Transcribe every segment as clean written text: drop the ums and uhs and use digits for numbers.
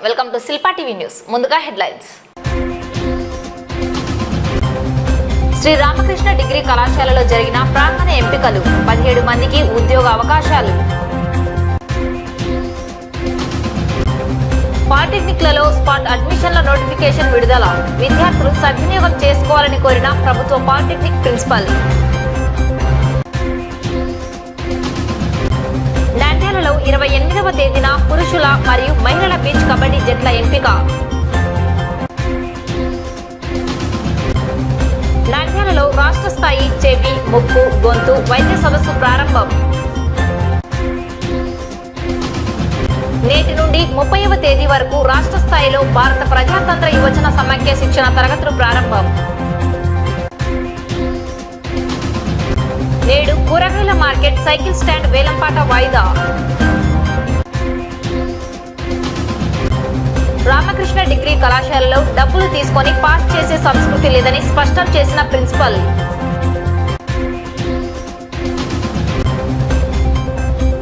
Welcome to Shilpa TV news. ముందుగా headlines. Shri Ramakrishna degree కళాశాలలో జరిగిన ప్రాంగణ ఎంపికలు, 17 మందికి ఉద్యోగ అవకాశాలు. పాలిటెక్నిక్లలో స్పాట్ అడ్మిషన్ల నోటిఫికేషన్ విడుదల, విద్యార్థులు సద్వినియోగం చేసుకోవాలని కోరిన ప్రభుత్వ పాలిటెక్నిక్ ప్రిన్సిపల్. నంద్యాలలో 28వ తేదీన పురుషుల మరియు మహిళల బీచ్ కబడ్డీ జట్ల ఎంపిక. నంద్యాలలో రాష్ట్ర స్థాయి చెవి, ముక్కు, గొంతు వైద్య సదస్సు ప్రారంభం. నేటి నుండి 30వ తేదీ వరకు రాష్ట్ర స్థాయిలో భారత ప్రజాతంత్ర యువజన సమాఖ్య శిక్షణ తరగతులు ప్రారంభం. నేడు కూరగాయల మార్కెట్, సైకిల్ స్టాండ్ వేలంపాట వాయిదా. రామకృష్ణ డిగ్రీ కళాశాలలో డబ్బులు తీసుకొని పాస్ చేసే సంస్కృతి లేదని స్పష్టం చేసిన ప్రిన్సిపల్.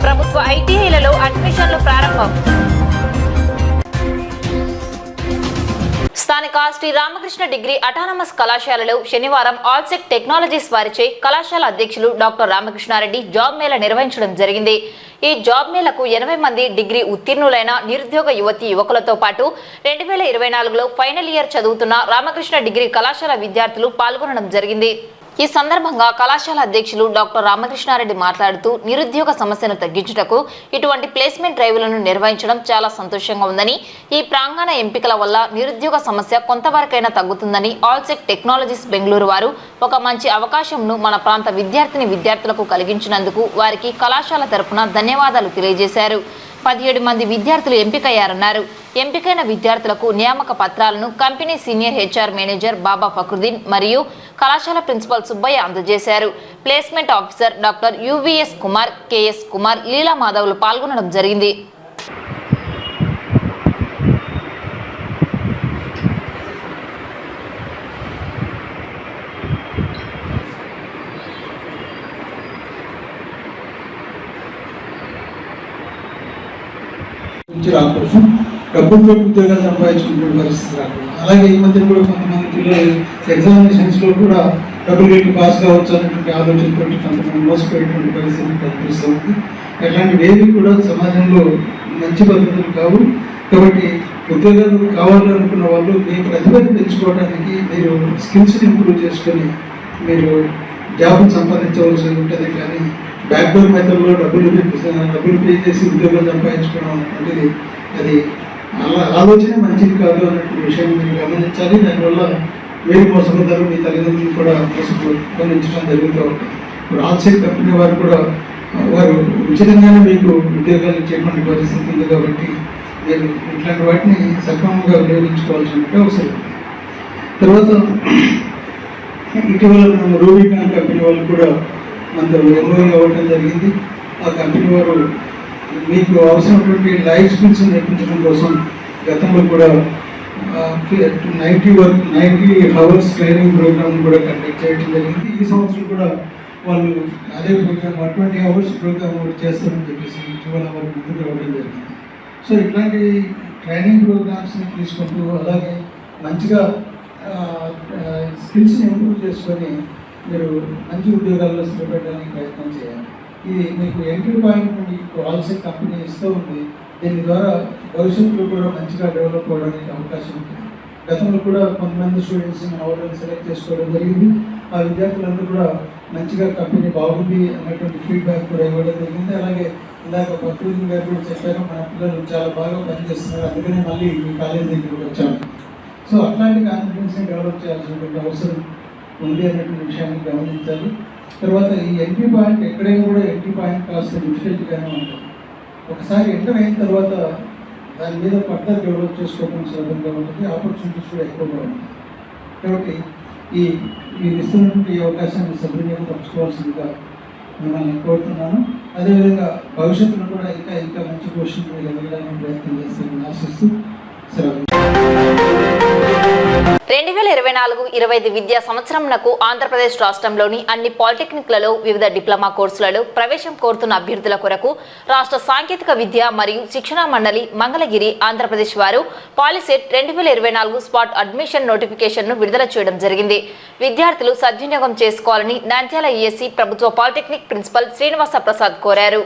ప్రభుత్వ ఐటీఐలలో అడ్మిషన్లు ప్రారంభం. స్థానిక శ్రీ రామకృష్ణ డిగ్రీ అటానమస్ కళాశాలలో శనివారం ఆల్సెక్ టెక్నాలజీస్ వారిచే కళాశాల అధ్యక్షులు డాక్టర్ రామకృష్ణారెడ్డి జాబ్ మేళా నిర్వహించడం జరిగింది. ఈ జాబ్ మేళకు 80 మంది డిగ్రీ ఉత్తీర్ణులైన నిరుద్యోగ యువతి యువకులతో పాటు 2024లో ఫైనల్ ఇయర్ చదువుతున్న రామకృష్ణ డిగ్రీ కళాశాల విద్యార్థులు పాల్గొనడం జరిగింది. ఈ సందర్భంగా కళాశాల అధ్యక్షులు డాక్టర్ రామకృష్ణారెడ్డి మాట్లాడుతూ నిరుద్యోగ సమస్యను తగ్గించుటకు ఇటువంటి ప్లేస్మెంట్ డ్రైవ్లను నిర్వహించడం చాలా సంతోషంగా ఉందని, ఈ ప్రాంగణ ఎంపికల వల్ల నిరుద్యోగ సమస్య కొంతవరకైనా తగ్గుతుందని ఆల్సెక్ టెక్నాలజీస్ బెంగళూరు వారు ఒక మంచి అవకాశంను మన ప్రాంత విద్యార్థులకు కలిగించినందుకు వారికి కళాశాల తరపున ధన్యవాదాలు తెలియజేశారు. 17 మంది విద్యార్థులు ఎంపికయ్యారన్నారు. ఎంపికైన విద్యార్థులకు నియామక పత్రాలను company senior HR manager Baba Fakruddin మరియు కళాశాల ప్రిన్సిపల్ సుబ్బయ్య అందజేశారు. Placement officer doctor UVS Kumar, KS Kumar, Leela Madhavulu పాల్గొనడం జరిగింది. ప్రభుత్వ ఉద్యోగాలు సంపాదించుకునే పరిస్థితి రాకూడదు. అలాగే ఈ మధ్య కూడా కొంతమంది పిల్లలు ఎగ్జామినేషన్స్లో కూడా డబ్బులు పెట్టి పాస్ కావచ్చు అనేటువంటి ఆలోచనతో కొంతమంది మోసపోయేటువంటి పరిస్థితి కనిపిస్తూ ఉంది. అట్లాంటివి ఏవి కూడా సమాజంలో మంచి పద్ధతులు కావు. కాబట్టి ఉద్యోగాలు కావాలనుకున్న వాళ్ళు మీ ప్రతిభను పెంచుకోవడానికి మీరు స్కిల్స్ని ఇంప్రూవ్ చేసుకొని మీరు జాబ్ని సంపాదించవలసి ఉంటుంది. కానీ బ్యాక్డోర్ మెథడ్లో డబ్బులు పే చేసి ఉద్యోగాలు సంపాదించుకోవడం అనేటువంటిది అది ఆలోచన మంచిది కాదు అన్నటువంటి విషయం మీరు గమనించాలి. దానివల్ల మీరు మోసపోతారు, మీ తల్లిదండ్రులు కూడా మోసపోయించడం జరుగుతూ ఉంటుంది. ఇప్పుడు ఆల్సెక్ కంపెనీ వారు కూడా వారు ఉచితంగానే మీకు ఉద్యోగాలు ఇచ్చేటువంటి పరిస్థితి ఉంది. కాబట్టి మీరు ఇట్లాంటి వాటిని సక్రమంగా వినియోగించుకోవాల్సిన అవసరం ఉంది. తర్వాత ఇటీవల మనం రూబికాన్ కంపెనీ వాళ్ళు కూడా మనతో ఎంఓయూ అవ్వడం జరిగింది. ఆ కంపెనీ వారు మీకు అవసరమైనటువంటి లైఫ్ స్కిల్స్ నేర్పించడం కోసం గతంలో కూడా 90 అవర్స్ ట్రైనింగ్ ప్రోగ్రామ్ కూడా కండక్ట్ చేయడం జరిగింది. ఈ సంవత్సరం కూడా వాళ్ళు అదే ప్రోగ్రామ్ 20 అవర్స్ ప్రోగ్రామ్ కూడా చేస్తారని చెప్పేసి ఇటీవల వారు ముందుకు రావడం జరిగింది. సో ఇట్లాంటి ట్రైనింగ్ ప్రోగ్రామ్స్ని తీసుకుంటూ అలాగే మంచిగా స్కిల్స్ని ఇంప్రూవ్ చేసుకొని మీరు మంచి ఉద్యోగాల్లో స్థిరపడడానికి ప్రయత్నం చేయాలి. ఇది మీకు ఎంట్రీ పాయింట్ మీకు ఆల్సెక్ కంపెనీ ఇస్తూ ఉంది. దీని ద్వారా భవిష్యత్తులో కూడా మంచిగా డెవలప్ అవ్వడానికి అవకాశం ఉంటుంది. గతంలో కూడా కొంతమంది స్టూడెంట్స్ని మన వాళ్ళని సెలెక్ట్ చేసుకోవడం జరిగింది. ఆ విద్యార్థులందరూ కూడా మంచిగా కంపెనీ బాగుంది అన్నటువంటి ఫీడ్బ్యాక్ కూడా ఇవ్వడం జరిగింది. అలాగే ఇందాక ఫక్రుద్దీన్ గారు కూడా చెప్పారు, మన పిల్లలు చాలా బాగా పనిచేస్తున్నారు, అందుకనే మళ్ళీ మీ కాలేజ్ దగ్గరికి వచ్చాము. సో అట్లాంటి కాన్ఫిడెన్స్ని డెవలప్ చేయాల్సినటువంటి అవసరం ఉంది అన్నటువంటి విషయాన్ని గమనించాలి. తర్వాత ఈ ఎంట్రీ పాయింట్ ఎక్కడైనా కూడా ఎంట్రీ పాయింట్ కాస్త డిఫికల్ట్గానే ఉంటుంది. ఒకసారి ఎంటర్ అయిన తర్వాత దాని మీద ఫర్దర్ డెవలప్ చేసుకోవడం సులభంగా ఉంటుంది, ఆపర్చునిటీస్ కూడా ఎక్కువగా ఉంటుంది. కాబట్టి మీరు ఇస్తున్నటువంటి అవకాశాన్ని సద్వినియోగపరచుకోవాల్సిందిగా మిమ్మల్ని కోరుతున్నాను. అదేవిధంగా భవిష్యత్తులో కూడా ఇంకా మంచి క్వశ్చన్ ఎదగడానికి ప్రయత్నం చేస్తామని ఆశిస్తూ సెలవు. 2024-25 విద్యా సంవత్సరంనకు ఆంధ్రప్రదేశ్ రాష్ట్రంలోని అన్ని పాలిటెక్నిక్లలో వివిధ డిప్లొమా కోర్సులలో ప్రవేశం కోరుతున్న అభ్యర్థుల కొరకు రాష్ట్ర సాంకేతిక విద్య మరియు శిక్షణా మండలి మంగళగిరి ఆంధ్రప్రదేశ్ వారు పాలిసెట్ 2024 స్పాట్ అడ్మిషన్ నోటిఫికేషన్ను విడుదల చేయడం జరిగింది. విద్యార్థులు సద్వినియోగం చేసుకోవాలని నంద్యాల ఈఎస్సీ ప్రభుత్వ పాలిటెక్నిక్ ప్రిన్సిపల్ శ్రీనివాస ప్రసాద్ కోరారు.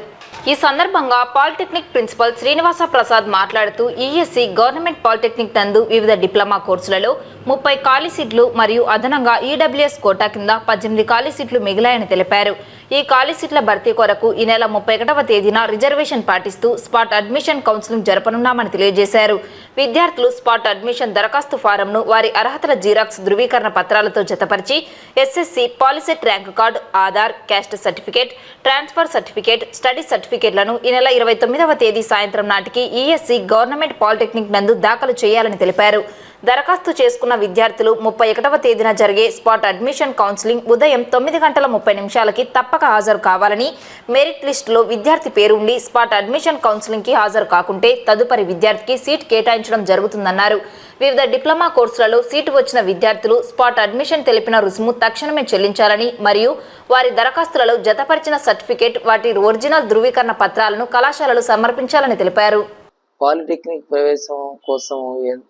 ఈ సందర్భంగా పాలిటెక్నిక్ ప్రిన్సిపల్ శ్రీనివాస ప్రసాద్ మాట్లాడుతూ ఈఎస్సీ గవర్నమెంట్ పాలిటెక్నిక్ నందు వివిధ డిప్లొమా కోర్సులలో 30 ఖాళీ సీట్లు మరియు అదనంగా ఈడబ్ల్యూఎస్ కోటా కింద 18 ఖాళీ సీట్లు మిగిలాయని తెలిపారు. ఈ ఖాళీ సీట్ల భర్తీ కొరకు ఈ నెల 31వ తేదీన రిజర్వేషన్ పాటిస్తూ స్పాట్ అడ్మిషన్ కౌన్సిలింగ్ జరపనున్నామని తెలియజేశారు. విద్యార్థులు స్పాట్ అడ్మిషన్ దరఖాస్తు ఫారంను వారి అర్హతల జీరాక్స్ ధృవీకరణ పత్రాలతో జతపరిచి SSC, POLYCET rank card, Aadhaar, caste certificate, transfer certificate, study సర్టిఫికేట్లను ఈ నెల 29వ తేదీ సాయంత్రం నాటికి ఈఎస్సీ గవర్నమెంట్ పాలిటెక్నిక్ నందు దాఖలు చేయాలని తెలిపారు. దరఖాస్తు చేసుకున్న విద్యార్థులు 31వ తేదీన జరిగే స్పాట్ అడ్మిషన్ కౌన్సిలింగ్ ఉదయం 9:30 తప్పక హాజరు కావాలని, మెరిట్ లిస్టులో విద్యార్థి పేరు ఉండి స్పాట్ అడ్మిషన్ కౌన్సిలింగ్కి హాజరు కాకుంటే తదుపరి విద్యార్థికి సీట్ కేటాయించడం జరుగుతుందన్నారు. వివిధ డిప్లొమా కోర్సులలో సీటు వచ్చిన విద్యార్థులు స్పాట్ అడ్మిషన్ తెలిపిన రుసుము తక్షణమే చెల్లించాలని మరియు వారి దరఖాస్తులలో జతపరిచిన సర్టిఫికేట్, వాటి ఒరిజినల్ ధృవీకరణ పత్రాలను కళాశాలలు సమర్పించాలని తెలిపారు. పాలిటెక్నిక్ ప్రవేశం కోసం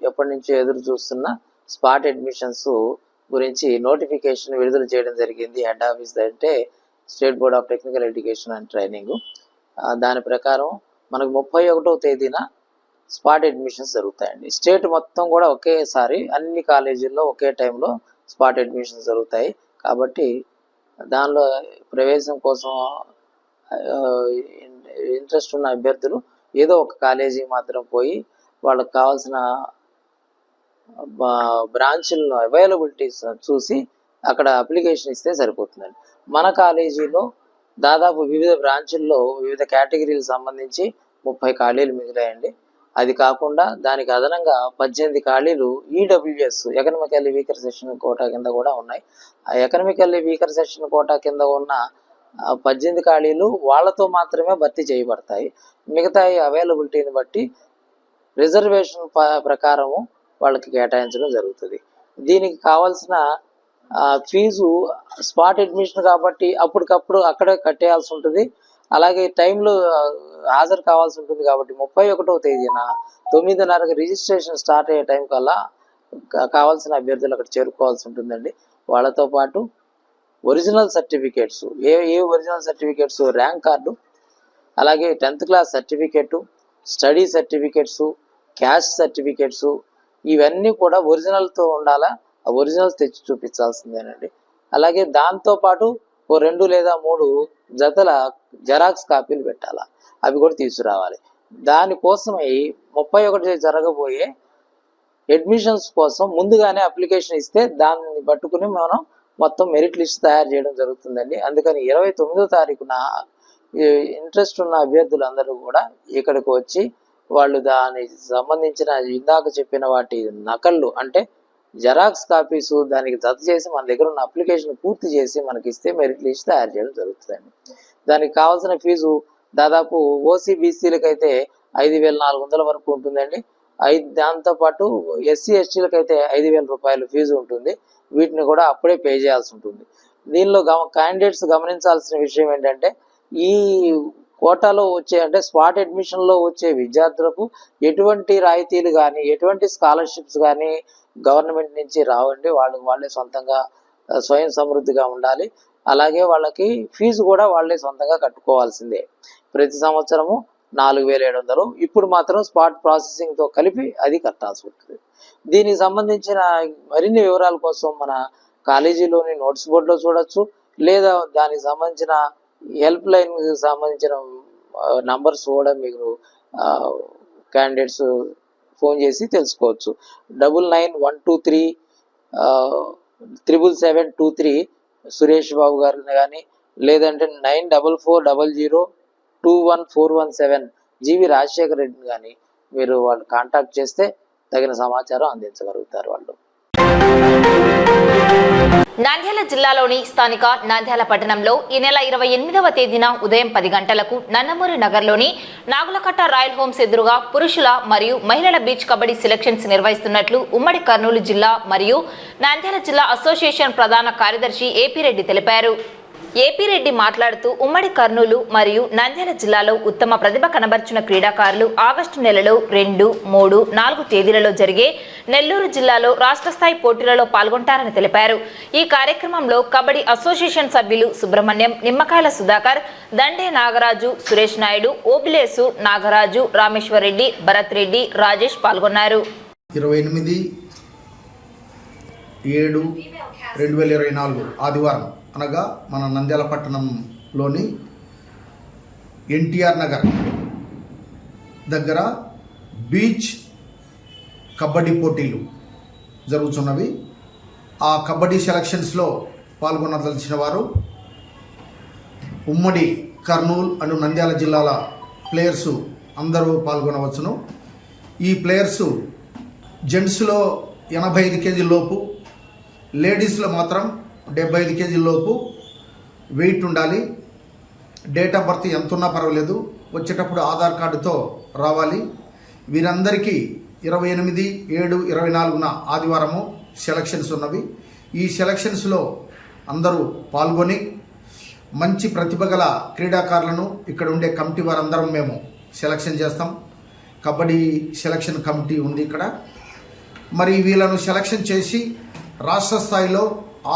ఎప్పటి నుంచో ఎదురు చూస్తున్న స్పాట్ అడ్మిషన్స్ గురించి నోటిఫికేషన్ విడుదల చేయడం జరిగింది. హెడ్ ఆఫీస్ అంటే state board of technical education and training. దాని ప్రకారం మనకు 31వ తేదీన స్పాట్ అడ్మిషన్స్ జరుగుతాయండి. స్టేట్ మొత్తం కూడా ఒకేసారి అన్ని కాలేజీల్లో ఒకే టైంలో స్పాట్ అడ్మిషన్స్ జరుగుతాయి. కాబట్టి దానిలో ప్రవేశం కోసం ఇంట్రెస్ట్ ఉన్న అభ్యర్థులు ఏదో ఒక కాలేజీ మాత్రం పోయి వాళ్ళకి కావాల్సిన బ్రాంచ్లను అవైలబిలిటీస్ చూసి అక్కడ అప్లికేషన్ ఇస్తే సరిపోతుందండి. మన కాలేజీలో దాదాపు వివిధ బ్రాంచుల్లో వివిధ కేటగిరీలకు సంబంధించి 30 ఖాళీలు మిగిలాయండి. అది కాకుండా దానికి అదనంగా 18 ఖాళీలు EWS economically weaker section quota కింద కూడా ఉన్నాయి. ఆ ఎకనామికల్లీ వీకర్ సెక్షన్ కోటా కింద ఉన్న 18 ఖాళీలు వాళ్ళతో మాత్రమే భర్తీ చేయబడతాయి. మిగతా అవైలబిలిటీని బట్టి రిజర్వేషన్ ప్రకారము వాళ్ళకి కేటాయించడం జరుగుతుంది. దీనికి కావాల్సిన ఫీజు స్పాట్ అడ్మిషన్ కాబట్టి అప్పటికప్పుడు అక్కడే కట్టేయాల్సి ఉంటుంది. అలాగే టైంలో హాజరు కావాల్సి ఉంటుంది. కాబట్టి 31వ తేదీన 9:30కి రిజిస్ట్రేషన్ స్టార్ట్ అయ్యే టైం కల్లా కావాల్సిన అభ్యర్థులు అక్కడ చేరుకోవాల్సి ఉంటుందండి. వాళ్ళతో పాటు ఒరిజినల్ సర్టిఫికేట్స్, ఏ ఒరిజినల్ సర్టిఫికేట్స్, ర్యాంక్ కార్డు, అలాగే 10th class certificate, study certificates, caste certificates, ఇవన్నీ కూడా ఒరిజినల్తో ఉండాలా. ఆ ఒరిజినల్స్ తెచ్చి చూపించాల్సిందేనండి. అలాగే దాంతోపాటు 2 లేదా 3 జతల జెరాక్స్ కాపీలు పెట్టాలా, అవి కూడా తీసుకురావాలి. దానికోసమై 31 జరగబోయే అడ్మిషన్స్ కోసం ముందుగానే అప్లికేషన్ ఇస్తే దాన్ని పట్టుకుని మనం మొత్తం మెరిట్ లిస్ట్ తయారు చేయడం జరుగుతుందండి. అందుకని 29వ తారీఖున ఇంట్రెస్ట్ ఉన్న అభ్యర్థులందరూ కూడా ఇక్కడికి వచ్చి వాళ్ళు దానికి సంబంధించిన ఇందాక చెప్పిన వాటి నకళ్ళు అంటే జెరాక్స్ కాపీసు దానికి జత చేసి మన దగ్గర ఉన్న అప్లికేషన్ పూర్తి చేసి మనకి ఇస్తే మెరిట్ లిస్ట్ తయారు చేయడం జరుగుతుందండి. దానికి కావాల్సిన ఫీజు దాదాపు ఓసీ బీసీలకు అయితే 5,400 వరకు ఉంటుందండి. దాంతోపాటు ఎస్సీ ఎస్టీలకు అయితే 5,000 రూపాయలు ఫీజు ఉంటుంది. వీటిని కూడా అప్పుడే పే చేయాల్సి ఉంటుంది. దీనిలో క్యాండిడేట్స్ గమనించాల్సిన విషయం ఏంటంటే ఈ కోటాలో వచ్చే అంటే స్పాట్ అడ్మిషన్లో వచ్చే విద్యార్థులకు ఎటువంటి రాయితీలు కానీ ఎటువంటి స్కాలర్షిప్స్ కానీ గవర్నమెంట్ నుంచి రావండి. వాళ్ళే సొంతంగా స్వయం సమృద్ధిగా ఉండాలి. అలాగే వాళ్ళకి ఫీజు కూడా వాళ్ళే సొంతంగా కట్టుకోవాల్సిందే. ప్రతి సంవత్సరము 4,700. ఇప్పుడు మాత్రం స్పాట్ ప్రాసెసింగ్తో కలిపి అది కట్టాల్సి ఉంటుంది. దీనికి సంబంధించిన మరిన్ని వివరాల కోసం మన కాలేజీలోని నోట్స్ బోర్డులో చూడొచ్చు, లేదా దానికి సంబంధించిన హెల్ప్ లైన్కి సంబంధించిన నంబర్స్ కూడా మీకు క్యాండిడేట్స్ ఫోన్ చేసి తెలుసుకోవచ్చు. 9912377723 సురేష్ బాబు గారిని కానీ, లేదంటే 9440021417 జీవి రాజశేఖర రెడ్డిని కానీ మీరు వాళ్ళు కాంటాక్ట్ చేస్తే తగిన సమాచారం అందించగలుగుతారు వాళ్ళు. నంద్యాల జిల్లాలోని స్థానిక నంద్యాల పట్టణంలో ఈ నెల 28వ తేదీన ఉదయం 10 గంటలకు నందమూరి నగర్లోని నాగులకట్ట రాయల్ హోమ్స్ ఎదురుగా పురుషుల మరియు మహిళల బీచ్ కబడ్డీ సెలక్షన్స్ నిర్వహిస్తున్నట్లు ఉమ్మడి కర్నూలు జిల్లా మరియు నంద్యాల జిల్లా అసోసియేషన్ ప్రధాన కార్యదర్శి ఏపీ రెడ్డి తెలిపారు. ఏపీ రెడ్డి మాట్లాడుతూ ఉమ్మడి కర్నూలు మరియు నంద్యాల జిల్లాలో ఉత్తమ ప్రతిభ కనబర్చిన క్రీడాకారులు ఆగస్టు నెలలో 2, 3, 4 తేదీలలో జరిగే నెల్లూరు జిల్లాలో రాష్ట్ర స్థాయి పోటీలలో పాల్గొంటారని తెలిపారు. ఈ కార్యక్రమంలో కబడ్డీ అసోసియేషన్ సభ్యులు సుబ్రహ్మణ్యం, నిమ్మకాయల సుధాకర్, దండే నాగరాజు, సురేష్ నాయుడు, ఓబిలేసు, నాగరాజు, రామేశ్వర్ రెడ్డి, భరత్ రెడ్డి, రాజేష్ పాల్గొన్నారు. 28/7/2024 ఆదివారం అనగా మన నంద్యాల పట్టణంలోని ఎన్టీఆర్ నగర్ దగ్గర బీచ్ కబడ్డీ పోటీలు జరుగుతున్నవి. ఆ కబడ్డీ సెలక్షన్స్లో పాల్గొనదలిచిన వారు ఉమ్మడి కర్నూలు అండ్ నంద్యాల జిల్లాల ప్లేయర్సు అందరూ పాల్గొనవచ్చును. ఈ ప్లేయర్సు జెంట్స్లో 85 కేజీల లోపు, లేడీస్లో మాత్రం 75 కేజీల లోపు వెయిట్ ఉండాలి. డేట్ ఆఫ్ బర్త్ ఎంత ఉన్నా పర్వాలేదు, వచ్చేటప్పుడు ఆధార్ కార్డుతో రావాలి. వీరందరికీ 28/7/24 ఆదివారము సెలక్షన్స్ ఉన్నవి. ఈ సెలక్షన్స్లో అందరూ పాల్గొని మంచి ప్రతిభ గల క్రీడాకారులను ఇక్కడ ఉండే కమిటీ వారందరం మేము సెలక్షన్ చేస్తాం. కబడ్డీ సెలక్షన్ కమిటీ ఉంది ఇక్కడ. మరి వీళ్ళను సెలక్షన్ చేసి రాష్ట్ర స్థాయిలో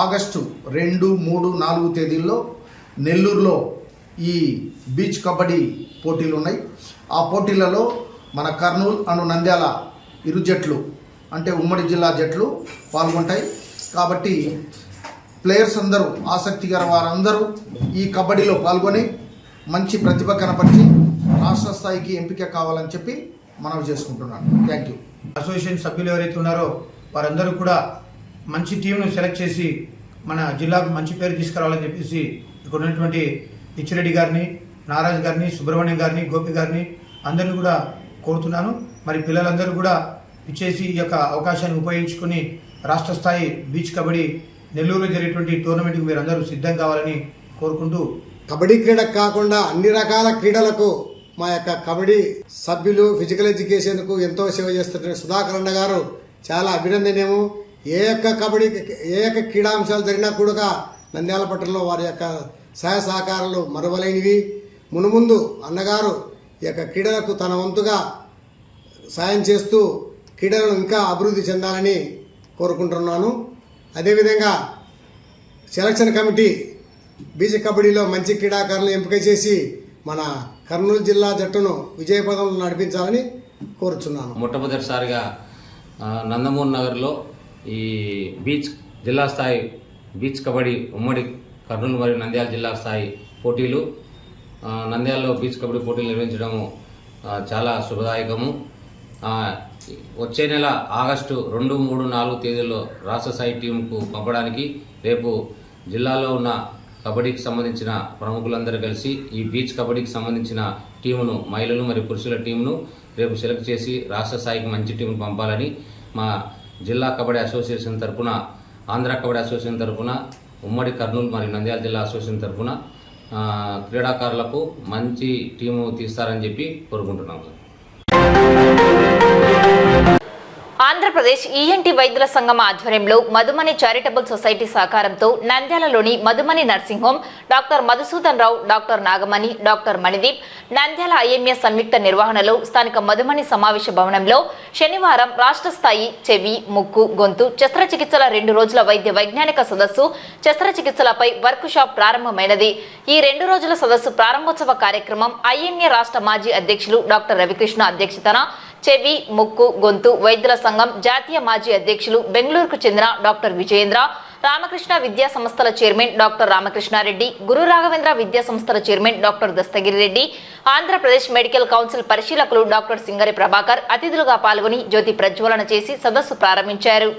ఆగస్టు 2, 3, 4 తేదీల్లో నెల్లూరులో ఈ బీచ్ కబడ్డీ పోటీలు ఉన్నాయి. ఆ పోటీలలో మన కర్నూలు అను నంద్యాల ఇరు జట్లు అంటే ఉమ్మడి జిల్లా జట్లు పాల్గొంటాయి. కాబట్టి ప్లేయర్స్ అందరూ, ఆసక్తి గల వారందరూ ఈ కబడ్డీలో పాల్గొని మంచి ప్రతిభ కనపరిచి రాష్ట్ర స్థాయికి ఎంపిక కావాలని చెప్పి మనవి చేసుకుంటున్నాను. Thank you. అసోసియేషన్ సభ్యులు ఎవరైతే ఉన్నారో వారందరూ కూడా మంచి టీంను సెలెక్ట్ చేసి మన జిల్లాకు మంచి పేరు తీసుకురావాలని చెప్పేసి ఇక్కడ ఉన్నటువంటి పిచ్చిరెడ్డి గారిని, నారాజు గారిని, సుబ్రహ్మణ్యం గారిని, గోపి గారిని అందరినీ కూడా కోరుతున్నాను. మరి పిల్లలందరూ కూడా ఇచ్చేసి ఈ యొక్క అవకాశాన్ని ఉపయోగించుకుని రాష్ట్ర స్థాయి బీచ్ కబడ్డీ నెల్లూరులో జరిగేటువంటి టోర్నమెంట్కి మీరందరూ సిద్ధం కావాలని కోరుకుంటూ, కబడ్డీ క్రీడకు కాకుండా అన్ని రకాల క్రీడలకు మా యొక్క కబడ్డీ సభ్యులు ఫిజికల్ ఎడ్యుకేషన్కు ఎంతో సేవ చేస్తున్న సుధాకర్ అన్న గారు చాలా అభినందనీయము. ఏ యొక్క క్రీడాంశాలు జరిగినా కూడా నంద్యాల పట్టణంలో వారి యొక్క సహాయ సహకారాలు మరువలేనివి. మునుముందు అన్నగారు ఈ యొక్క క్రీడలకు తన వంతుగా సాయం చేస్తూ క్రీడలను ఇంకా అభివృద్ధి చెందాలని కోరుకుంటున్నాను. అదేవిధంగా సెలక్షన్ కమిటీ బీచ్ కబడ్డీలో మంచి క్రీడాకారులను ఎంపిక చేసి మన కర్నూలు జిల్లా జట్టును విజయపథంలో నడిపించాలని కోరుచున్నాను. మొట్టమొదటిసారిగా నందమూరి నగర్లో ఈ జిల్లా స్థాయి బీచ్ కబడ్డీ ఉమ్మడి కర్నూలు మరియు నంద్యాల జిల్లా స్థాయి పోటీలు, నంద్యాలలో బీచ్ కబడ్డీ పోటీలు నిర్వహించడము చాలా శుభదాయకము. వచ్చే నెల ఆగస్టు 2, 3, 4 తేదీల్లో రాష్ట్ర స్థాయి టీంకు పంపడానికి రేపు జిల్లాలో ఉన్న కబడ్డీకి సంబంధించిన ప్రముఖులందరూ కలిసి ఈ బీచ్ కబడ్డీకి సంబంధించిన టీమును, మహిళలు మరియు పురుషుల టీంను రేపు సెలెక్ట్ చేసి రాష్ట్ర స్థాయికి మంచి టీంను పంపాలని మా జిల్లా కబడ్డీ అసోసియేషన్ తరఫున, ఆంధ్ర కబడ్డీ అసోసియేషన్ తరఫున, ఉమ్మడి కర్నూలు మరియు నంద్యాల జిల్లా అసోసియేషన్ తరఫున క్రీడాకారులకు మంచి టీము తీస్తారని చెప్పి కోరుకుంటున్నాము. ఆంధ్రప్రదేశ్ ఈఎన్టీ వైద్యుల సంఘం ఆధ్వర్యంలో మధుమణి చారిటబుల్ సొసైటీ సహకారంతో నంద్యాలలోని Madhumani nursing home, doctor Madhusudan Rao, doctor Nagamani, doctor Manideep, Nandyal IMS సంయుక్త నిర్వహణలో స్థానిక మధుమణి సమావేశ భవనంలో శనివారం రాష్ట్ర స్థాయి చెవి, ముక్కు, గొంతు శస్త్రచికిత్సల 2 రోజుల వైద్య వైజ్ఞానిక సదస్సు శస్త్రచికిత్సలపై వర్క్ షాప్ ప్రారంభమైనది. ఈ 2 రోజుల సదస్సు ప్రారంభోత్సవ కార్యక్రమం ఐఎన్ఏ రాష్ట్ర మాజీ అధ్యక్షులు డాక్టర్ రవికృష్ణ అధ్యక్షతన చెవి, ముక్కు, గొంతు వైద్యుల సంఘం జాతీయ మాజీ అధ్యక్షులు బెంగళూరుకు చెందిన డాక్టర్ విజయేంద్ర, రామకృష్ణ విద్యా సంస్థల చైర్మన్ డాక్టర్ రామకృష్ణారెడ్డి, గురు రాఘవేంద్ర విద్యా సంస్థల chairman doctor Dastagiri Reddy, Andhra Pradesh medical council పరిశీలకులు డాక్టర్ సింగరి ప్రభాకర్ అతిథులుగా పాల్గొని జ్యోతి ప్రజ్వలన చేసి సదస్సు ప్రారంభించారు.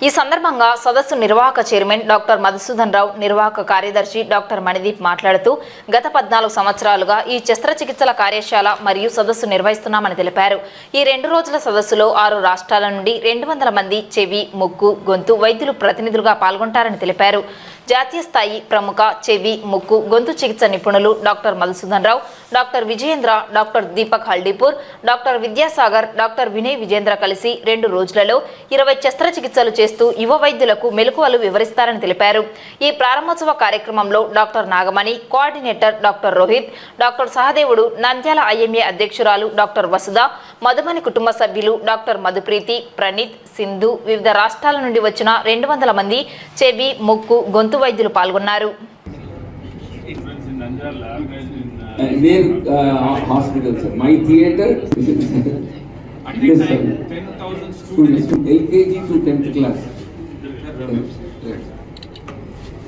ఈ సందర్భంగా సదస్సు నిర్వాహక చైర్మన్ డాక్టర్ మధుసూదన్ రావు, నిర్వాహక కార్యదర్శి డాక్టర్ మణిదీప్ మాట్లాడుతూ గత 14 సంవత్సరాలుగా ఈ శస్త్రచికిత్సల కార్యశాల మరియు సదస్సు నిర్వహిస్తున్నామని తెలిపారు. ఈ 2 రోజుల సదస్సులో 6 రాష్ట్రాల నుండి 200 మంది చెవి, ముక్కు, గొంతు వైద్యులు ప్రతినిధులుగా పాల్గొంటారని తెలిపారు. జాతీయ స్థాయి ప్రముఖ చెవి, ముక్కు, గొంతు చికిత్స నిపుణులు doctor Madhusudan Rao, doctor Vijayendra, doctor Deepak Haldipur, doctor Vidyasagar, doctor Vinay Vijendra కలిసి 2 రోజులలో 20 శస్త్రచికిత్సలు చేస్తూ యువ వైద్యులకు మెలకువలు వివరిస్తారని తెలిపారు. ఈ ప్రారంభోత్సవ కార్యక్రమంలో doctor Nagamani, coordinator doctor Rohit, doctor సహదేవుడు, నంద్యాల ఐఎంఏ అధ్యక్షురాలు డాక్టర్ వసుధ, మధుమణి కుటుంబ సభ్యులు డాక్టర్ మధుప్రీతి, ప్రణీత్, సింధు, వివిధ రాష్ట్రాల నుండి వచ్చిన 200 మంది చెవి, ముక్కు, గొంతు వైద్యులు పాల్గొన్నారు. Their hospital, sir. My theatre. Yes, sir. 10,000 Students from LKG to 10th class.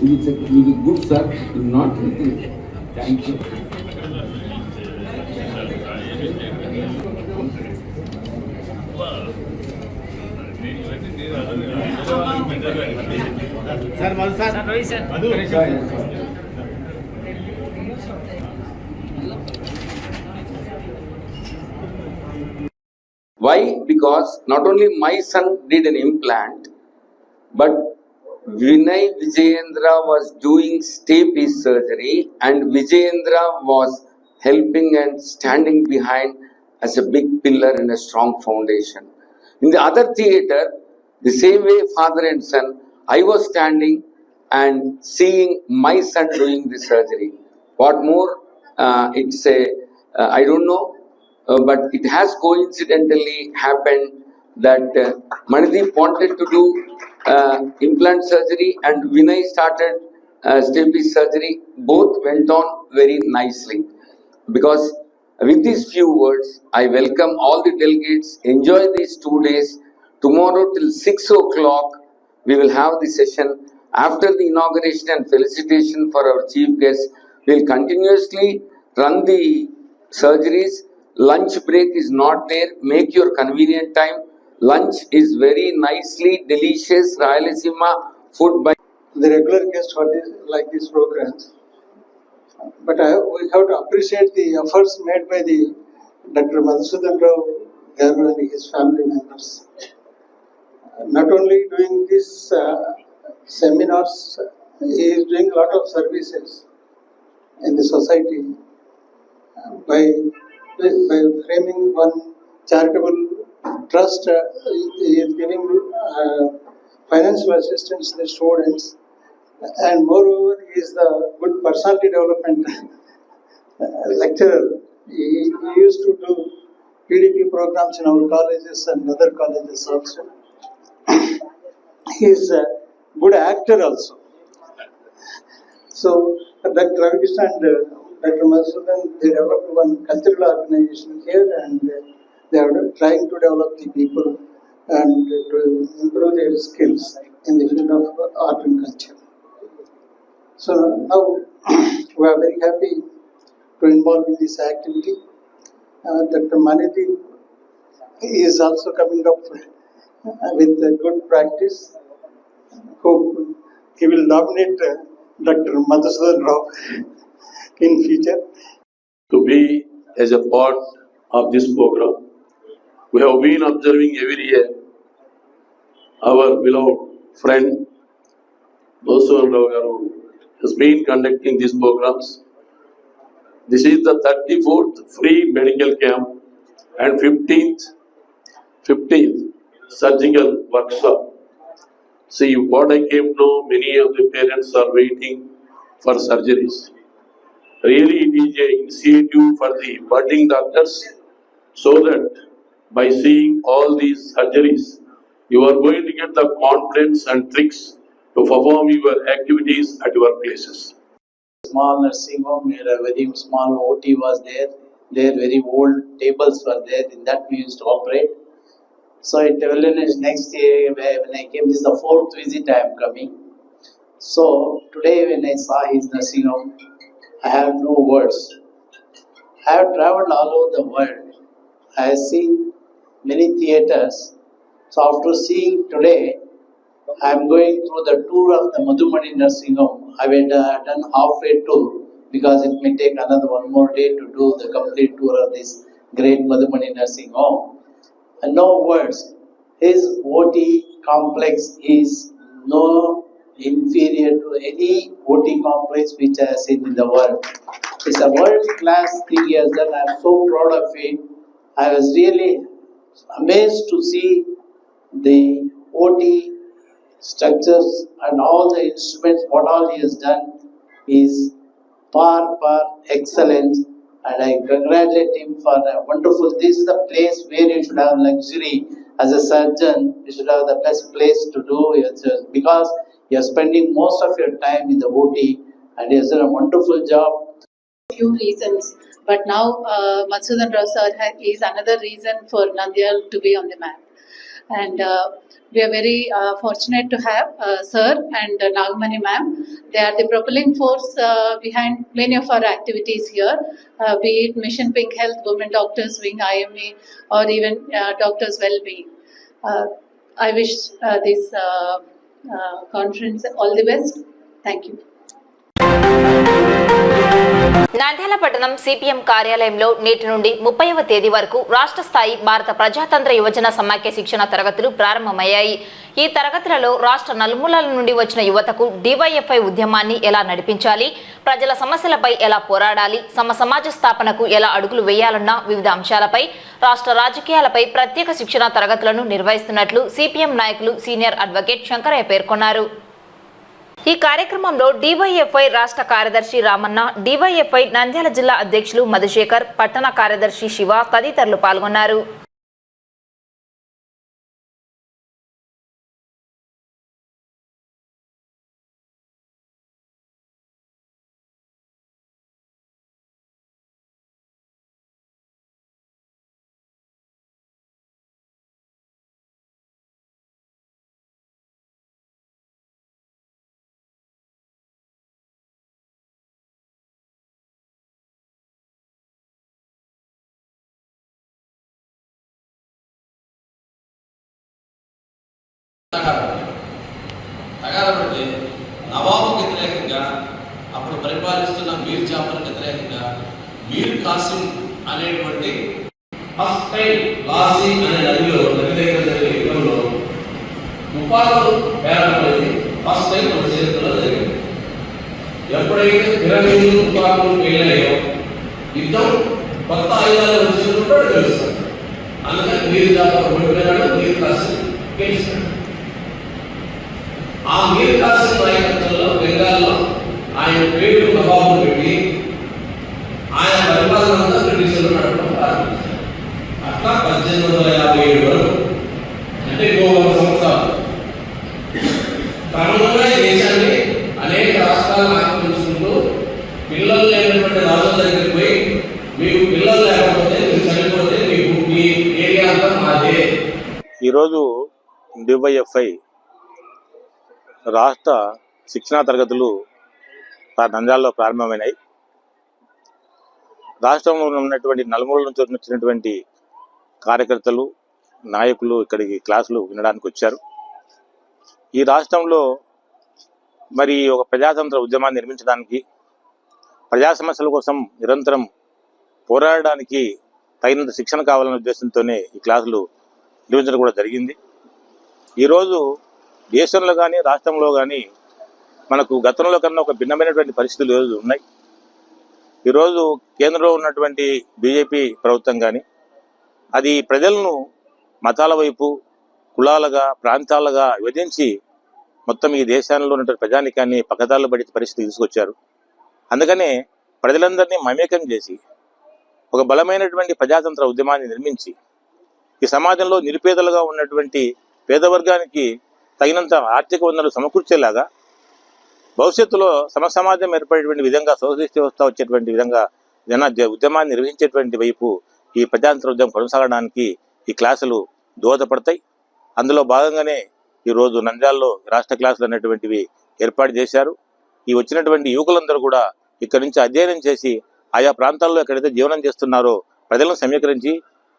It's a good, sir. Not. Thank you. Why? Because not only my son did an implant, but Vinay Vijayendra was doing stay-piece surgery, and Vijayendra was helping and standing behind as a big pillar and a strong foundation. In the other theatre, the same way father and son, I was standing and seeing my son doing the surgery. What more? I don't know. But it has coincidentally happened that Manideep wanted to do implant surgery and Vinay started stay-piece surgery. Both went on very nicely. Because with these few words, I welcome all the delegates. Enjoy these 2 days. Tomorrow till 6 o'clock, we will have the session. After the inauguration and felicitation for our chief guest, we will continuously run the surgeries. Lunch break is not there. Make your convenient time. Lunch is very nicely delicious Rayalaseema food by The regular guest for this, like these programs. But we have to appreciate the efforts made by the Dr. Madhusudan Rao Garu and his family members. Not only doing these seminars, he is doing a lot of services in the society by framing one charitable trust. He is giving financial assistance to the students, and moreover, he is the good personality development lecturer. He used to do PDP programs in our colleges and other colleges also. He is a good actor also. So, Dr. Ravikrishna and Dr. Madhusudan, they developed one cultural organization here, and they are trying to develop the people and to improve their skills in the field of art and culture. So now we are very happy to involve in this activity. Dr. Manidhi is also coming up with a good practice. Hope he will dominate Dr. Madhusudan Rao in future. To be as a part of this program. We have been observing every year our beloved friend Madhusudan Rao Garu has been conducting these programs. This is the 34th free medical camp and 15th surgical workshop. See, what I came to know, many of the parents are waiting for surgeries. Really, it is an initiative for the budding doctors, so that by seeing all these surgeries, you are going to get the confidence and tricks to perform your activities at your places. Small nursing home where a very small OT was there. There very old tables were there. In that we used to operate. So at wellness next year when I came, this is the 4th visit I am coming. So today when I saw his nursing home, I have no words. I have travelled all over the world. I have seen many theatres. So after seeing today, I'm going through the tour of the Madhumani Nursing Home. I have done halfway tour because it may take another one more day to do the complete tour of this great Madhumani Nursing Home. And no words. His OT complex is no inferior to any OT complex which I have seen in the world. It's a world-class thing he has done. I'm so proud of it. I was really amazed to see the OT structures and all the instruments, what all he has done is par excellence, and I congratulate him for a wonderful. This is the place where you should have luxury as a surgeon. You should have the best place to do it because you are spending most of your time in the OT, and he has done a wonderful job. Few reasons, but now Madhusudan Rao sir is another reason for Nandyal to be on the map, and we are very fortunate to have sir and Nagamani ma'am. They are the propelling force behind many of our activities here, be it Mission Pink Health, Women Doctors Wing, IME, or even Doctors Wellbeing. I wish this conference all the best. Thank you. Nandyal పట్టణం CPM కార్యాలయంలో నేటి నుండి 30వ తేదీ వరకు రాష్ట్ర స్థాయి భారత ప్రజాతంత్ర యువజన సమాఖ్య శిక్షణ తరగతులు ప్రారంభమయ్యాయి. ఈ తరగతులలో రాష్ట్ర నలుమూలల నుండి వచ్చిన యువతకు డివైఎఫ్ఐ ఉద్యమాన్ని ఎలా నడిపించాలి, ప్రజల సమస్యలపై ఎలా పోరాడాలి, సమాజ స్థాపనకు ఎలా అడుగులు వేయాలన్న వివిధ అంశాలపై రాష్ట్ర రాజకీయాలపై ప్రత్యేక శిక్షణ తరగతులను నిర్వహిస్తున్నట్లు సిపిఎం నాయకులు సీనియర్ అడ్వకేట్ శంకరయ్య పేర్కొన్నారు. ఈ కార్యక్రమంలో డివైఎఫ్ఐ రాష్ట్ర కార్యదర్శి రామన్న, డివైఎఫ్ఐ నంద్యాల జిల్లా అధ్యక్షులు మధుశేఖర్, పట్టణ కార్యదర్శి శివ తదితరులు పాల్గొన్నారు. తగారపడితే నవాబుకు వ్యతిరేకంగా అప్పుడు పరిపాలిస్తున్న మీర్ జాఫర్కి వ్యతిరేకంగా మీర్ కాసిం అనేటువంటి ఫస్ట్ టైం లాసీ అనే నది దగ్గర జరిగే యుద్ధంలో ముప్పాలు పేరపడేది ఫస్ట్ టైం మన చరిత్రలో జరిగింది. ఎప్పుడైతే పిరమిడ్లు తుపాకులు వెళ్ళాయో యుద్ధం కొత్త ఆయుధాలు వచ్చినప్పుడు తెలుస్తాడు. అందుకని మీర్ జాఫర్ ఓడిపోయినాడు, మీర్ కాసిం గెలిచాడు. ఆ మీర్ కాసిం నాయకత్వంలో బెంగాల్లో ఆయన పేరు నవాబు పెట్టి ఆయన పరిపాలన అంతా బ్రిటిషర్లు నడపడం ప్రారంభించారు. అట్లా 1857 వరకు, అంటే 300 సంవత్సరాలు క్రమంగా ఈ దేశాన్ని అనేక రాష్ట్రాలను ఆక్రమించుకుంటూ పిల్లలు లేనటువంటి రాజుల దగ్గరికి పోయి మీకు పిల్లలు లేకపోతే మీరు చనిపోతే మీ ఏరియా అంతా మాదే. ఈరోజు డివైఎఫ్ఐ రాష్ట్ర శిక్షణా తరగతులు నంద్యాలలో ప్రారంభమైనాయి. రాష్ట్రంలో ఉన్నటువంటి నలుమూలల నుంచి వచ్చినటువంటి కార్యకర్తలు, నాయకులు ఇక్కడికి క్లాసులు వినడానికి వచ్చారు. ఈ రాష్ట్రంలో మరి ఒక ప్రజాతంత్ర ఉద్యమాన్ని నిర్మించడానికి, ప్రజా సమస్యల కోసం నిరంతరం పోరాడడానికి తగినంత శిక్షణ కావాలనే ఉద్దేశంతోనే ఈ క్లాసులు నిర్వహించడం కూడా జరిగింది. ఈరోజు దేశంలో కానీ రాష్ట్రంలో కానీ మనకు గతంలో కన్నా ఒక భిన్నమైనటువంటి పరిస్థితులు ఈరోజు ఉన్నాయి. ఈరోజు కేంద్రంలో ఉన్నటువంటి బీజేపీ ప్రభుత్వం కానీ అది ప్రజలను మతాల వైపు, కులాలుగా, ప్రాంతాలుగా విభజించి మొత్తం ఈ దేశంలో ఉన్నటువంటి ప్రజానికాన్ని పక్కదారులు పడే పరిస్థితి తీసుకొచ్చారు. అందుకనే ప్రజలందరినీ మమేకం చేసి ఒక బలమైనటువంటి ప్రజాతంత్ర ఉద్యమాన్ని నిర్మించి ఈ సమాజంలో నిరుపేదలుగా ఉన్నటువంటి పేదవర్గానికి తగినంత ఆర్థిక వనరులు సమకూర్చేలాగా భవిష్యత్తులో సమాజం ఏర్పడేటువంటి విధంగా, సోషలిస్ట్ వ్యవస్థ వచ్చేటువంటి విధంగా ఉద్యమాన్ని నిర్వహించేటువంటి వైపు ఈ ప్రజాతంత్ర ఉద్యమం కొనసాగడానికి ఈ క్లాసులు దోహదపడతాయి. అందులో భాగంగానే ఈరోజు నంద్యాలలో రాష్ట్ర క్లాసులు అనేటువంటివి ఏర్పాటు చేశారు. ఈ వచ్చినటువంటి యువకులందరూ కూడా ఇక్కడ నుంచి అధ్యయనం చేసి ఆయా ప్రాంతాల్లో ఎక్కడైతే జీవనం చేస్తున్నారో ప్రజలను సమీకరించి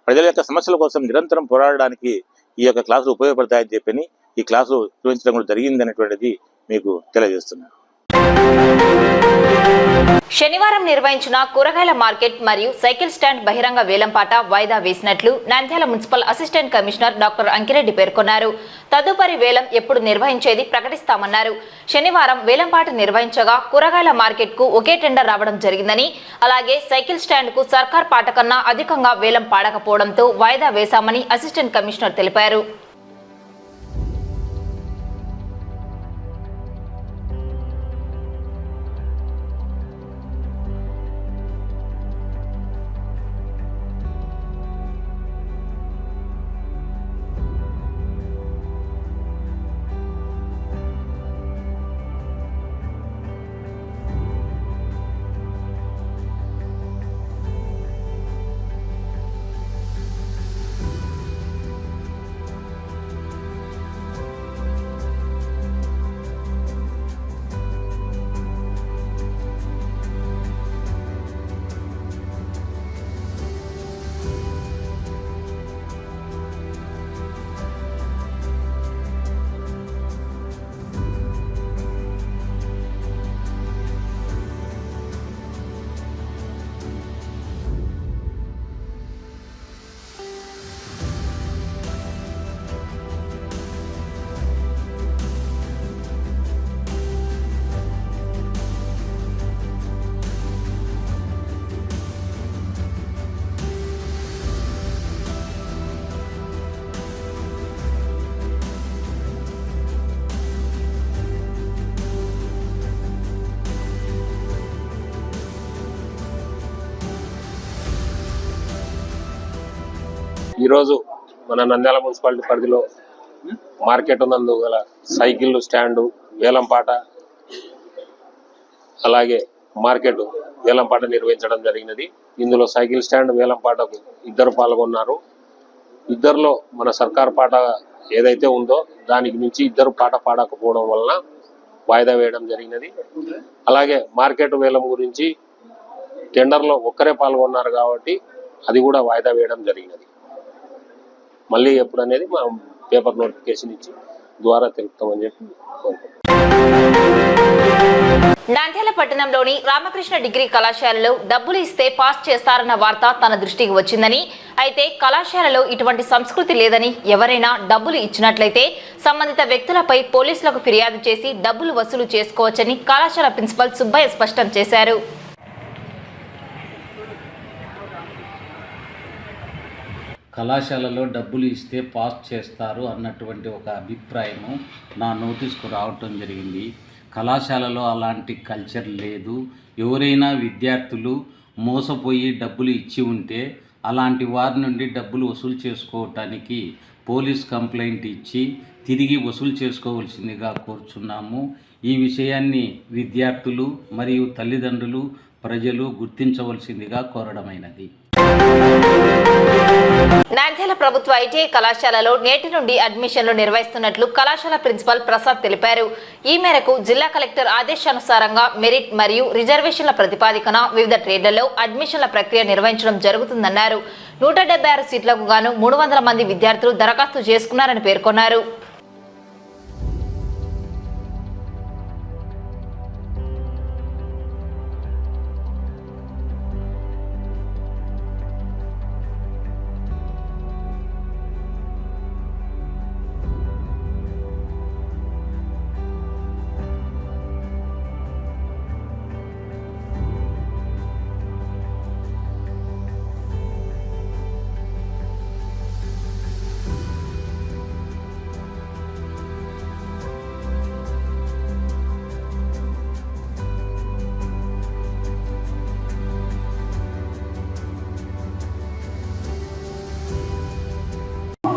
ప్రజల యొక్క సమస్యల కోసం నిరంతరం పోరాడడానికి ఈ యొక్క క్లాసులు ఉపయోగపడతాయని చెప్పని ఈ క్లాసు నిర్వహించడం కూడా జరిగింది అనేటువంటిది మీకు తెలియజేస్తున్నాను. శనివారం నిర్వహించిన కూరగాయల మార్కెట్ మరియు సైకిల్ స్టాండ్ బహిరంగ వేలంపాట వాయిదా వేసినట్లు Nandyal municipal assistant commissioner doctor Ankireddy పేర్కొన్నారు. తదుపరి వేలం ఎప్పుడు నిర్వహించేది ప్రకటిస్తామన్నారు. శనివారం వేలంపాట నిర్వహించగా కూరగాయల మార్కెట్ కు ఒకే టెండర్ రావడం జరిగిందని, అలాగే సైకిల్ స్టాండ్ కు సర్కార్ పాట కన్నా అధికంగా వేలం పాడకపోవడంతో వాయిదా వేశామని అసిస్టెంట్ కమిషనర్ తెలిపారు. ఈరోజు మన నంద్యాల మున్సిపాలిటీ పరిధిలో మార్కెట్ నందు గల సైకిల్ స్టాండు వేలంపాట, అలాగే మార్కెట్ వేలంపాట నిర్వహించడం జరిగినది. ఇందులో సైకిల్ స్టాండ్ వేలంపాటకు 2 పాల్గొన్నారు. 2లో మన సర్కార్ పాట ఏదైతే ఉందో దానికి మించి 2 పాట పాడకపోవడం వలన వాయిదా వేయడం జరిగినది. అలాగే మార్కెట్ వేలం గురించి టెండర్లో ఒక్కరే పాల్గొన్నారు కాబట్టి అది కూడా వాయిదా వేయడం జరిగినది. మళ్ళీ ఎప్పుడు అనేది మా పేపర్ నోటిఫికేషన్ ఇచ్చి ద్వారా తెలుపుతామని చెప్పి నంద్యాల పట్టణంలోని రామకృష్ణ డిగ్రీ కళాశాలలో డబ్బులు ఇస్తే పాస్ చేస్తారన్న వార్త తన దృష్టికి వచ్చిందని, అయితే కళాశాలలో ఇటువంటి సంస్కృతి లేదని, ఎవరైనా డబ్బులు ఇచ్చినట్లయితే సంబంధిత వ్యక్తులపై పోలీసులకు ఫిర్యాదు చేసి డబ్బులు వసూలు చేసుకోవచ్చని కళాశాల ప్రిన్సిపల్ సుబ్బయ్య స్పష్టం చేశారు. కళాశాలలో డబ్బులు ఇస్తే పాస్ చేస్తారు అన్నటువంటి ఒక అభిప్రాయము నా నోటీస్కు రావటం జరిగింది. కళాశాలలో అలాంటి కల్చర్ లేదు. ఎవరైనా విద్యార్థులు మోసపోయి డబ్బులు ఇచ్చి ఉంటే అలాంటి వారి నుండి డబ్బులు వసూలు చేసుకోవటానికి పోలీస్ కంప్లైంట్ ఇచ్చి తిరిగి వసూలు చేసుకోవాల్సిందిగా కోరుచున్నాము. ఈ విషయాన్ని విద్యార్థులు మరియు తల్లిదండ్రులు, ప్రజలు గుర్తించవలసిందిగా కోరడమైనది. నంద్యాల ప్రభుత్వ ఐటీఐ కళాశాలలో నేటి నుండి అడ్మిషన్లు నిర్వహిస్తున్నట్లు కళాశాల ప్రిన్సిపల్ ప్రసాద్ తెలిపారు. ఈ మేరకు జిల్లా కలెక్టర్ ఆదేశానుసారంగా మెరిట్ మరియు రిజర్వేషన్ల ప్రతిపాదికన వివిధ ట్రేడ్లలో అడ్మిషన్ల ప్రక్రియ నిర్వహించడం జరుగుతుందన్నారు. 176 సీట్లకు గాను 300 మంది విద్యార్థులు దరఖాస్తు చేసుకున్నారని పేర్కొన్నారు.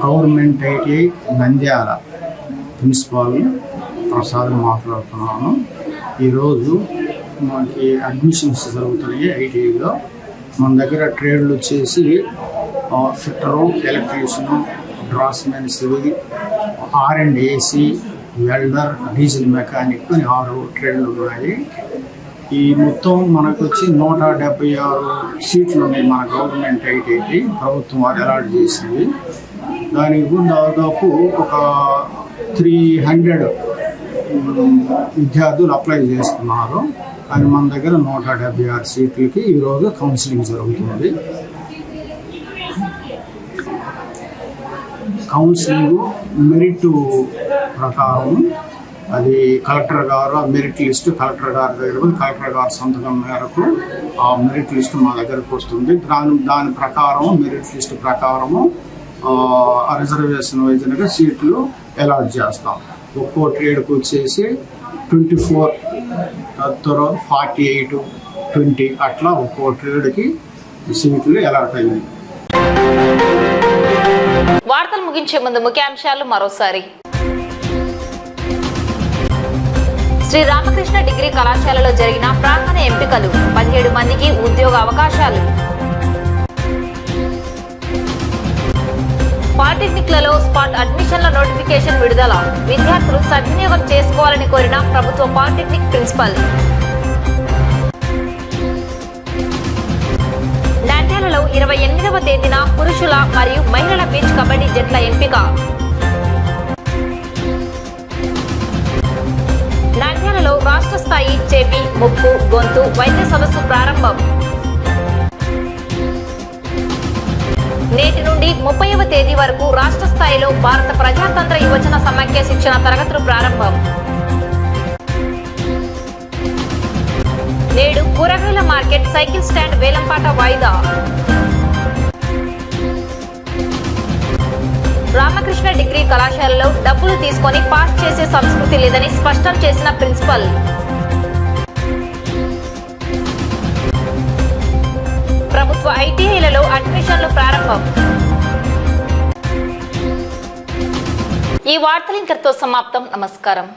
Government ITI Nandyal principal Prasad మాట్లాడుతున్నాను. ఈరోజు మనకి అడ్మిషన్స్ జరుగుతున్నాయి. ఐటీఐలో మన దగ్గర ట్రేడ్లు వచ్చేసి fitter, electrician, draughtsmen, civil, R&AC, welder, diesel mechanic అని 6 ట్రేడ్లు ఉన్నాయి. ఈ మొత్తం మనకు వచ్చి 176 సీట్లు ఉన్నాయి మన గవర్నమెంట్ ఐటీఐకి ప్రభుత్వం వారు అలాట్ చేసింది. దానికి దాదాపు ఒక 300 విద్యార్థులు అప్లై చేస్తున్నారు. అని మన దగ్గర 176 సీట్లకి ఈరోజు కౌన్సిలింగ్ జరుగుతుంది. కౌన్సిలింగ్ మెరిట్ ప్రకారం అది కలెక్టర్ గారు మెరిట్ లిస్టు కలెక్టర్ గారి దగ్గర కలెక్టర్ గారి సంతకం మేరకు ఆ మెరిట్ లిస్టు మా దగ్గరకు వస్తుంది. దాని ప్రకారం మెరిట్ లిస్టు ప్రకారము రిజర్వేషన్ వైజ్గా సీట్లు అలాట్ చేస్తాం. ఒక్కో ట్రేడ్కి వచ్చేసి 24, తర్వాత 48, 20 అట్లా ఒక్కో ట్రేడ్కి సీట్లు అలాట్ అయ్యాయి. వార్తలు ముగించే ముందు ముఖ్యాంశాలు మరోసారి. శ్రీ రామకృష్ణ డిగ్రీ కళాశాలలో జరిగిన ప్రాంగణ ఎంపికలు, 17 మందికి ఉద్యోగ అవకాశాలు. పాలిటెక్నిక్లలో స్పాట్ అడ్మిషన్ల నోటిఫికేషన్ విడుదల, విద్యార్థులు సద్వినియోగం చేసుకోవాలని కోరిన ప్రభుత్వ పాలిటెక్నిక్ ప్రిన్సిపల్. నంద్యాలలో 28వ తేదీన పురుషుల మరియు మహిళల బీచ్ కబడ్డీ జట్ల ఎంపిక. నంద్యాలలో రాష్ట్ర స్థాయి చెవి, ముక్కు, గొంతు వైద్య సదస్సు ప్రారంభం. నేటి నుండి 30వ తేదీ వరకు రాష్ట్ర స్థాయిలో భారత ప్రజాతంత్ర యువజన సమాఖ్య శిక్షణ తరగతులు ప్రారంభం. నేడు కూరగాయల మార్కెట్ సైకిల్ స్టాండ్ వేలంపాట వాయిదా. రామకృష్ణ డిగ్రీ కళాశాలలో డబ్బులు తీసుకొని పాస్ చేసే సంస్కృతి లేదని స్పష్టం చేసిన ప్రిన్సిపల్. ప్రభుత్వ ఐటీఐలలో అడ్మిషన్లు ప్రారంభం. ఈ వార్తలు ఇంతటితో సమాప్తం. నమస్కారం.